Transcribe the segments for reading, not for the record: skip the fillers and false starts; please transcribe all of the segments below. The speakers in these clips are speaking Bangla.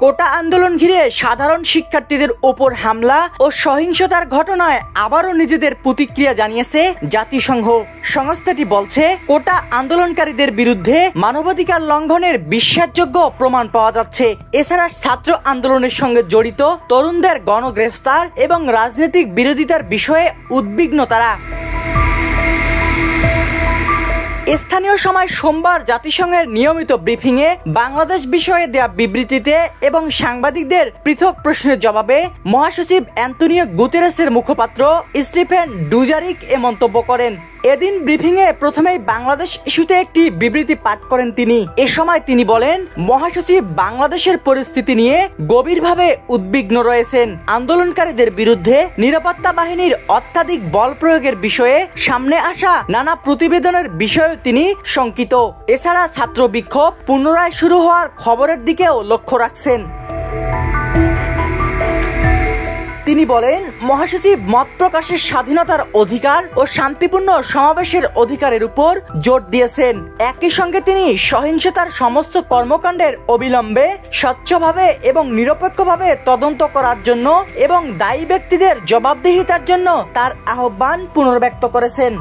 কোটা আন্দোলন ঘিরে সাধারণ শিক্ষার্থীদের ওপর হামলা ও সহিংসতার ঘটনায় আবারও নিজেদের প্রতিক্রিয়া জানিয়েছে জাতিসংঘ। সংস্থাটি বলছে, কোটা আন্দোলনকারীদের বিরুদ্ধে মানবাধিকার লঙ্ঘনের বিশ্বাসযোগ্য প্রমাণ পাওয়া যাচ্ছে। এছাড়া ছাত্র আন্দোলনের সঙ্গে জড়িত তরুণদের গণগ্রেফতার এবং রাজনৈতিক বিরোধিতার বিষয়ে উদ্বিগ্ন তারা। স্থানীয় সময় সোমবার জাতিসংঘের নিয়মিত ব্রিফিংয়ে বাংলাদেশ বিষয়ে দেয়া বিবৃতিতে এবং সাংবাদিকদের পৃথক প্রশ্নের জবাবে মহাসচিব অ্যান্তোনিও গুতেরেসের মুখপাত্র স্টিফেন ডুজারিক এ মন্তব্য করেন। এদিন ব্রিফিংয়ে প্রথমেই বাংলাদেশ ইস্যুতে একটি বিবৃতি পাঠ করেন তিনি। এ সময় তিনি বলেন, মহাসচিব বাংলাদেশের পরিস্থিতি নিয়ে গভীরভাবে উদ্বিগ্ন রয়েছেন। আন্দোলনকারীদের বিরুদ্ধে নিরাপত্তা বাহিনীর অত্যাধিক বল প্রয়োগের বিষয়ে সামনে আসা নানা প্রতিবেদনের বিষয়ে তিনি শঙ্কিত। এছাড়া ছাত্র বিক্ষোভ পুনরায় শুরু হওয়ার খবরের দিকেও লক্ষ্য রাখছেন। তিনি বলেন, মহাসচিব মত প্রকাশের স্বাধীনতার অধিকার ও শান্তিপূর্ণ সমাবেশের অধিকারের উপর জোর দিয়েছেন। একই সঙ্গে তিনি সহিংসতার সমস্ত কর্মকাণ্ডের অবিলম্বে স্বচ্ছভাবে এবং নিরপেক্ষভাবে তদন্ত করার জন্য এবং দায়ী ব্যক্তিদের জবাবদিহিতার জন্য তার আহ্বান পুনর্ব্যক্ত করেছেন।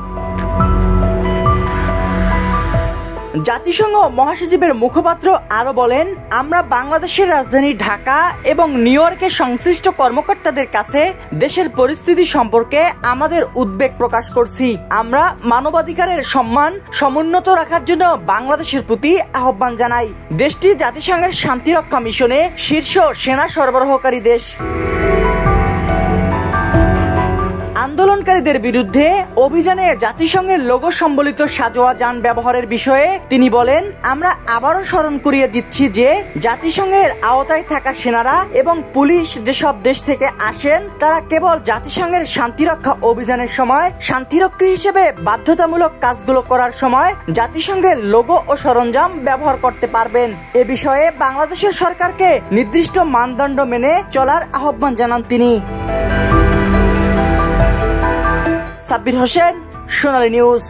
জাতিসংঘ মহাসচিবের মুখপাত্র আরো বলেন, আমরা বাংলাদেশের রাজধানী ঢাকা এবং নিউ ইয়র্কের সংশ্লিষ্ট কর্মকর্তাদের কাছে দেশের পরিস্থিতি সম্পর্কে আমাদের উদ্বেগ প্রকাশ করছি। আমরা মানবাধিকারের সম্মান সমুন্নত রাখার জন্য বাংলাদেশের প্রতি আহ্বান জানাই। দেশটি জাতিসংঘের শান্তিরক্ষা মিশনে শীর্ষ সেনা সরবরাহকারী দেশ। আন্দোলনকারীদের বিরুদ্ধে অভিযানে জাতিসংঘের লোগো সম্বলিত সাজোয়া যান ব্যবহারের বিষয়ে তিনি বলেন, আমরা আবারও স্মরণ করিয়ে দিচ্ছি যে জাতিসংঘের আওতায় থাকা সেনারা এবং পুলিশ যেসব দেশ থেকে আসেন তারা কেবল জাতিসংঘের শান্তিরক্ষা অভিযানের সময় শান্তিরক্ষী হিসেবে বাধ্যতামূলক কাজগুলো করার সময় জাতিসংঘের লোগো ও সরঞ্জাম ব্যবহার করতে পারবেন। এ বিষয়ে বাংলাদেশের সরকারকে নির্দিষ্ট মানদণ্ড মেনে চলার আহ্বান জানান তিনি। সাব্বির হোসেন, সোনালী নিউজ।